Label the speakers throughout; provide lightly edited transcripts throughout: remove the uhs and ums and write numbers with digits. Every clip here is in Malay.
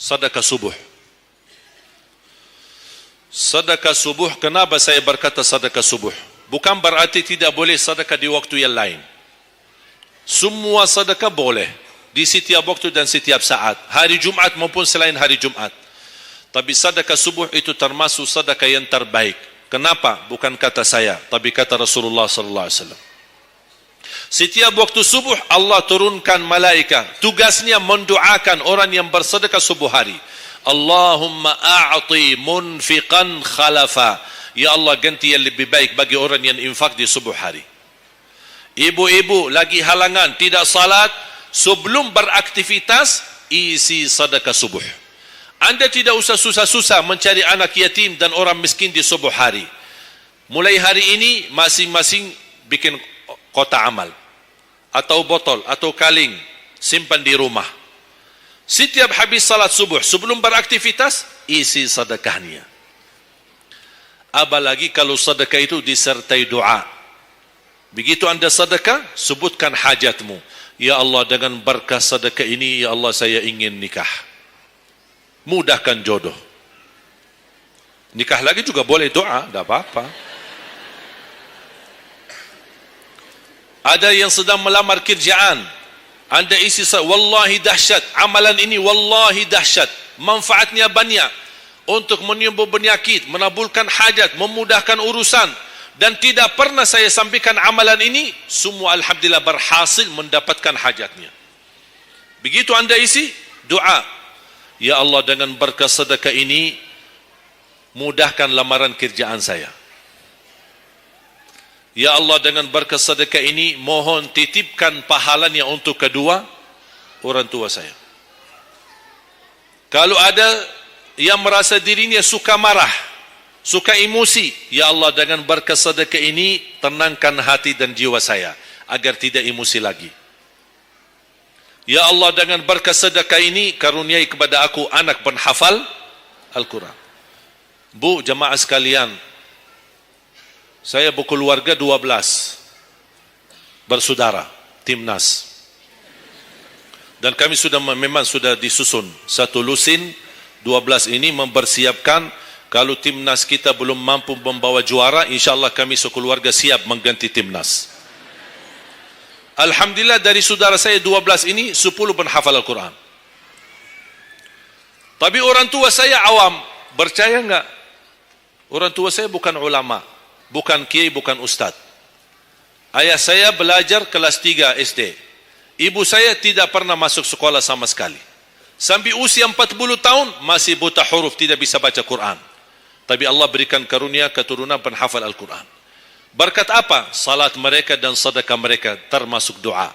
Speaker 1: sedekah subuh. Sedekah subuh, kenapa saya berkata sedekah subuh? Bukan berarti tidak boleh sedekah di waktu yang lain. Semua sedekah boleh di setiap waktu dan setiap saat, hari Jumat maupun selain hari Jumat. Tapi sedekah subuh itu termasuk sedekah yang terbaik. Kenapa? Bukan kata saya, tapi kata Rasulullah sallallahu alaihi wasallam. Setiap waktu subuh Allah turunkan malaikat, tugasnya mendoakan orang yang bersedekah subuh hari. Allahumma a'ti munfiqan khalafa. Ya Allah, ganti yang lebih baik bagi orang yang infak di subuh hari. Ibu-ibu lagi halangan tidak salat, sebelum beraktivitas isi sedekah subuh. Anda tidak usah susah-susah mencari anak yatim dan orang miskin di subuh hari. Mulai hari ini masing-masing bikin kotak amal atau botol atau kaling, simpan di rumah. Setiap habis salat subuh sebelum beraktivitas isi sedekahnya. Apalagi kalau sedekah itu disertai doa. Begitu Anda sedekah, sebutkan hajatmu. Ya Allah, dengan berkah sedekah ini, ya Allah, saya ingin nikah. Mudahkan jodoh. Nikah lagi juga boleh doa, tidak apa-apa. Ada yang sedang melamar kerjaan, Anda isi, wallahi dahsyat, amalan ini wallahi dahsyat, manfaatnya banyak untuk menyembuh penyakit, menabulkan hajat, memudahkan urusan, dan tidak pernah saya sampaikan amalan ini, semua alhamdulillah berhasil mendapatkan hajatnya. Begitu Anda isi, doa. Ya Allah, dengan berkah sedekah ini, mudahkan lamaran kerjaan saya. Ya Allah, dengan berkah sedekah ini, mohon titipkan pahalanya untuk kedua orang tua saya. Kalau ada yang merasa dirinya suka marah, suka emosi, ya Allah, dengan berkah sedekah ini, tenangkan hati dan jiwa saya, agar tidak emosi lagi. Ya Allah, dengan berkah sedekah ini, karuniai kepada aku anak penghafal Al-Quran. Bu, jemaah sekalian, saya berkeluarga 12 bersaudara, timnas. Dan kami memang sudah disusun satu lusin, 12 ini mempersiapkan kalau timnas kita belum mampu membawa juara, insyaAllah kami sekeluarga siap mengganti timnas. Alhamdulillah, dari saudara saya 12 ini 10 penghafal Al-Quran. Tapi orang tua saya awam. Percaya enggak? Orang tua saya bukan ulama, bukan kiai, bukan ustaz. Ayah saya belajar kelas 3 SD. Ibu saya tidak pernah masuk sekolah sama sekali. Sampai usia 40 tahun masih buta huruf, tidak bisa baca Quran. Tapi Allah berikan karunia keturunan penghafal Al-Quran. Berkat apa? Salat mereka dan sedekah mereka, termasuk doa.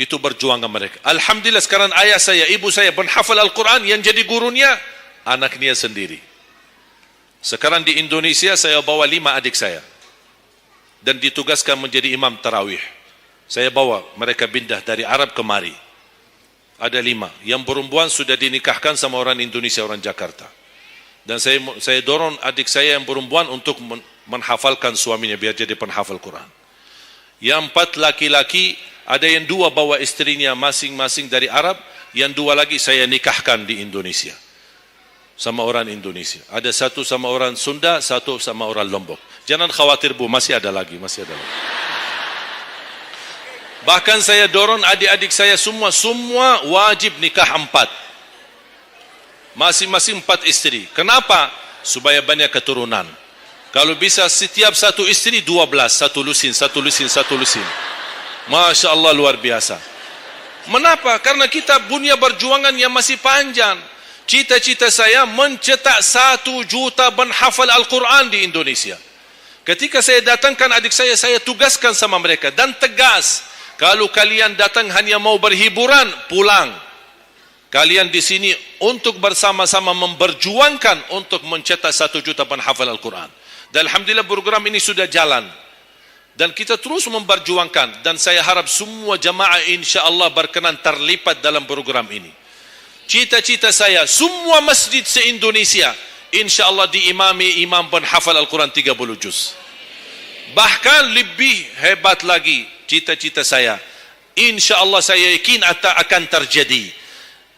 Speaker 1: Itu perjuangan mereka. Alhamdulillah, sekarang ayah saya, ibu saya penghafal Al-Quran, yang jadi gurunya anaknya sendiri. Sekarang di Indonesia saya bawa 5 adik saya dan ditugaskan menjadi imam tarawih. Saya bawa mereka pindah dari Arab kemari. Ada 5. Yang perempuan sudah dinikahkan sama orang Indonesia, orang Jakarta. Dan saya dorong adik saya yang perempuan untuk menghafalkan suaminya biar jadi penghafal Quran. Yang 4 laki-laki, ada yang 2 bawa istrinya masing-masing dari Arab, yang 2 lagi saya nikahkan di Indonesia sama orang Indonesia. Ada 1 sama orang Sunda, 1 sama orang Lombok. Jangan khawatir Bu, masih ada lagi. Bahkan saya dorong adik-adik saya semua wajib nikah 4. Masing-masing 4 istri. Kenapa? Supaya banyak keturunan. Kalau bisa setiap satu istri 12, satu lusin. Masya Allah, luar biasa. Mengapa? Karena kita punya perjuangan yang masih panjang. Cita-cita saya mencetak 1 juta penghafal Al-Quran di Indonesia. Ketika saya datangkan adik saya tugaskan sama mereka dan tegas. Kalau kalian datang hanya mau berhiburan, pulang. Kalian di sini untuk bersama-sama memperjuangkan untuk mencetak 1 juta penghafal Al-Quran. Dan alhamdulillah program ini sudah jalan. Dan kita terus memperjuangkan. Dan saya harap semua jamaah insyaAllah berkenan terlibat dalam program ini. Cita-cita saya, semua masjid se-Indonesia insyaAllah diimami imam penghafal Al-Quran 30 juz. Bahkan lebih hebat lagi cita-cita saya. InsyaAllah saya yakin akan terjadi.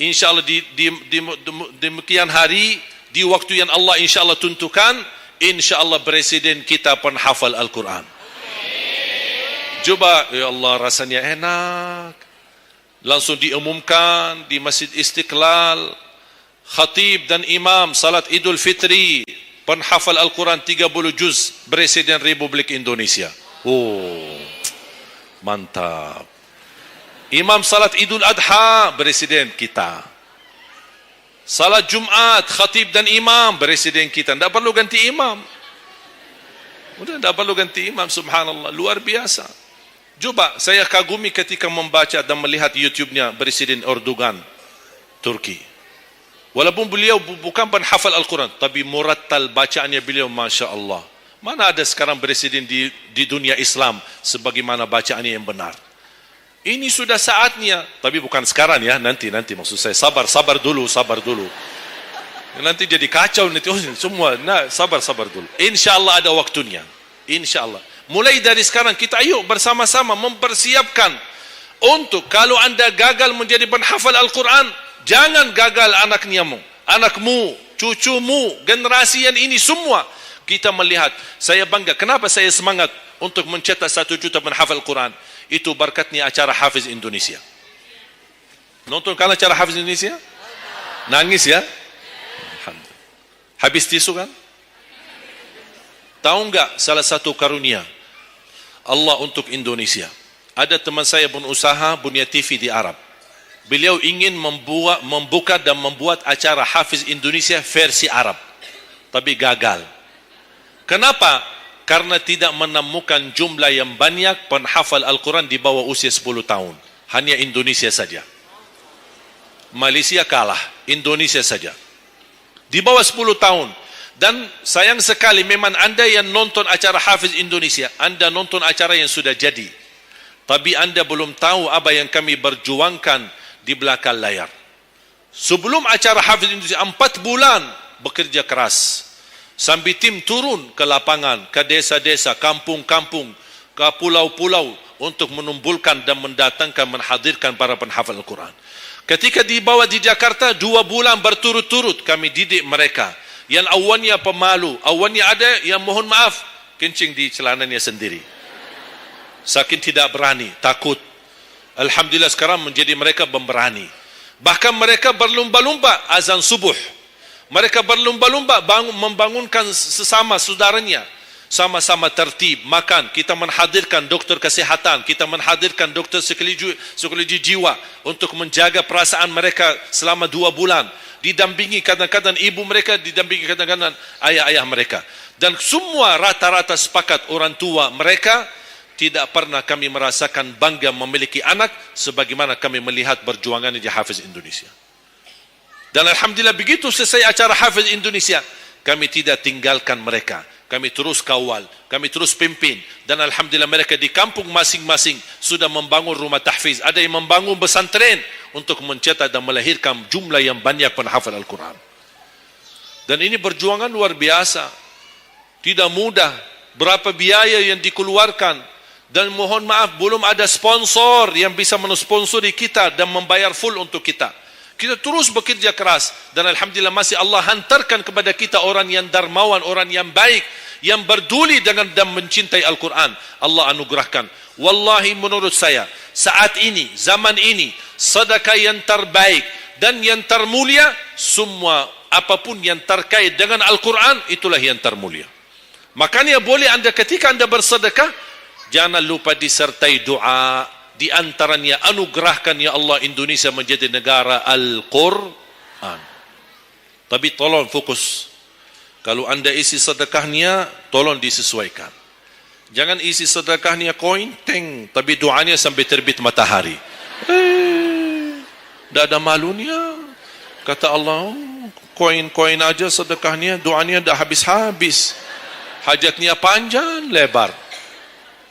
Speaker 1: InsyaAllah demikian hari, di waktu yang Allah insyaAllah tentukan, insyaAllah presiden kita penghafal Al-Quran. Coba, ya Allah, rasanya enak. Langsung diumumkan di Masjid Istiqlal, khatib dan imam salat Idul Fitri, penghafal Al-Quran 30 juz, Presiden Republik Indonesia. Oh, mantap. Imam salat Idul Adha, Presiden kita. Salat Jumat, khatib dan imam, Presiden kita. Tidak perlu ganti imam. Sudah tidak perlu ganti imam, subhanallah. Luar biasa. Coba, saya kagumi ketika membaca dan melihat YouTube-nya Presiden Erdogan, Turki. Walaupun beliau bukan penghafal Al-Quran, tapi murattal bacaannya beliau, Masya Allah. Mana ada sekarang presiden di dunia Islam sebagaimana bacaannya yang benar. Ini sudah saatnya, tapi bukan sekarang ya, nanti maksud saya, sabar dulu. Nanti jadi kacau nanti, semua, sabar dulu. InsyaAllah ada waktunya, InsyaAllah. Mulai dari sekarang kita ayo bersama-sama mempersiapkan untuk kalau anda gagal menjadi penghafal Al-Quran, jangan gagal anakmu, cucumu, generasi yang ini semua. Kita melihat, saya bangga. Kenapa saya semangat untuk mencetak 1 juta penghafal Al-Quran? Itu berkatnya acara Hafiz Indonesia. Nonton kan acara Hafiz Indonesia? Nangis ya? Habis tisu kan? Tahu enggak salah satu karunia Allah untuk Indonesia? Ada teman saya berusaha punya TV di Arab. Beliau ingin membuka dan membuat acara Hafiz Indonesia versi Arab, tapi gagal. Kenapa? Karena tidak menemukan jumlah yang banyak penghafal Al-Quran di bawah usia 10 tahun. Hanya Indonesia saja. Malaysia kalah, Indonesia saja. Di bawah 10 tahun. Dan sayang sekali memang anda yang nonton acara Hafiz Indonesia, anda nonton acara yang sudah jadi. Tapi anda belum tahu apa yang kami berjuangkan di belakang layar. Sebelum acara Hafiz Indonesia, 4 bulan bekerja keras. Sambil tim turun ke lapangan, ke desa-desa, kampung-kampung, ke pulau-pulau untuk menumbulkan dan mendatangkan, menghadirkan para penghafal Al-Quran. Ketika dibawa di Jakarta, 2 bulan berturut-turut kami didik mereka. Yang awalnya pemalu, awalnya ada yang mohon maaf, kencing di celananya sendiri. Saking tidak berani, takut. Alhamdulillah sekarang menjadi mereka pemberani. Bahkan mereka berlumba-lumba azan subuh. Mereka berlumba-lumba membangunkan sesama saudaranya. Sama-sama tertib, makan. Kita menghadirkan doktor kesehatan, kita menghadirkan doktor psikologi jiwa untuk menjaga perasaan mereka selama 2 bulan. Didampingi kadang-kadang ibu mereka, didampingi kadang-kadang ayah-ayah mereka. Dan semua rata-rata sepakat orang tua mereka, tidak pernah kami merasakan bangga memiliki anak sebagaimana kami melihat perjuangan di Hafiz Indonesia. Dan alhamdulillah begitu selesai acara Hafiz Indonesia, kami tidak tinggalkan mereka. Kami terus kawal, kami terus pimpin. Dan alhamdulillah mereka di kampung masing-masing sudah membangun rumah tahfiz. Ada yang membangun pesantren untuk mencetak dan melahirkan jumlah yang banyak penghafal Al-Quran. Dan ini perjuangan luar biasa. Tidak mudah. Berapa biaya yang dikeluarkan. Dan mohon maaf, belum ada sponsor yang bisa mensponsori kita dan membayar full untuk kita. Kita terus bekerja keras. Dan alhamdulillah masih Allah hantarkan kepada kita orang yang dermawan, orang yang baik, yang berduli dengan dan mencintai Al-Quran. Allah anugerahkan. Wallahi menurut saya, saat ini, zaman ini, sedekah yang terbaik dan yang termulia, semua apapun yang terkait dengan Al-Quran, itulah yang termulia. Makanya boleh anda ketika anda bersedekah, jangan lupa disertai doa. Di antaranya anugerahkan ya Allah Indonesia menjadi negara Al-Quran. Tapi tolong fokus. Kalau anda isi sedekahnya, tolong disesuaikan. Jangan isi sedekahnya koin, tapi doanya sampai terbit matahari. Tidak ada malunya. Kata Allah, koin-koin aja sedekahnya, doanya dah habis-habis. Hajatnya panjang, lebar.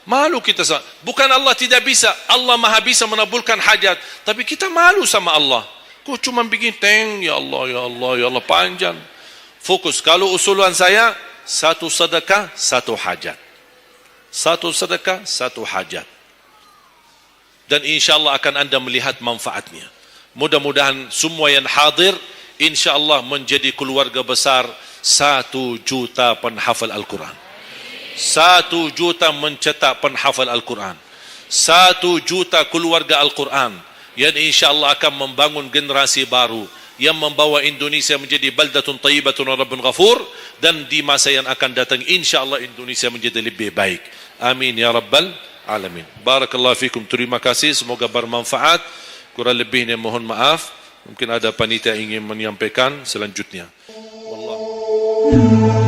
Speaker 1: Malu kita sama. Bukan Allah tidak bisa. Allah maha bisa menabulkan hajat. Tapi kita malu sama Allah. Kok cuma bikin ya Allah, ya Allah, ya Allah, panjang. Fokus. Kalau usulan saya, 1 sedekah, 1 hajat. 1 sedekah, 1 hajat. Dan insyaAllah akan anda melihat manfaatnya. Mudah-mudahan semua yang hadir insya-Allah menjadi keluarga besar 1 juta penghafal Al-Quran. 1 juta mencetak penghafal Al-Quran. 1 juta keluarga Al-Quran yang insya-Allah akan membangun generasi baru yang membawa Indonesia menjadi baldatun tayyibatun wa rabbun ghafur, dan di masa yang akan datang insya-Allah Indonesia menjadi lebih baik. Amin ya rabbal alamin. Barakallahu fikum. Terima kasih, semoga bermanfaat. Kurang lebihnya mohon maaf. Mungkin ada panitia ingin menyampaikan selanjutnya. Wallahu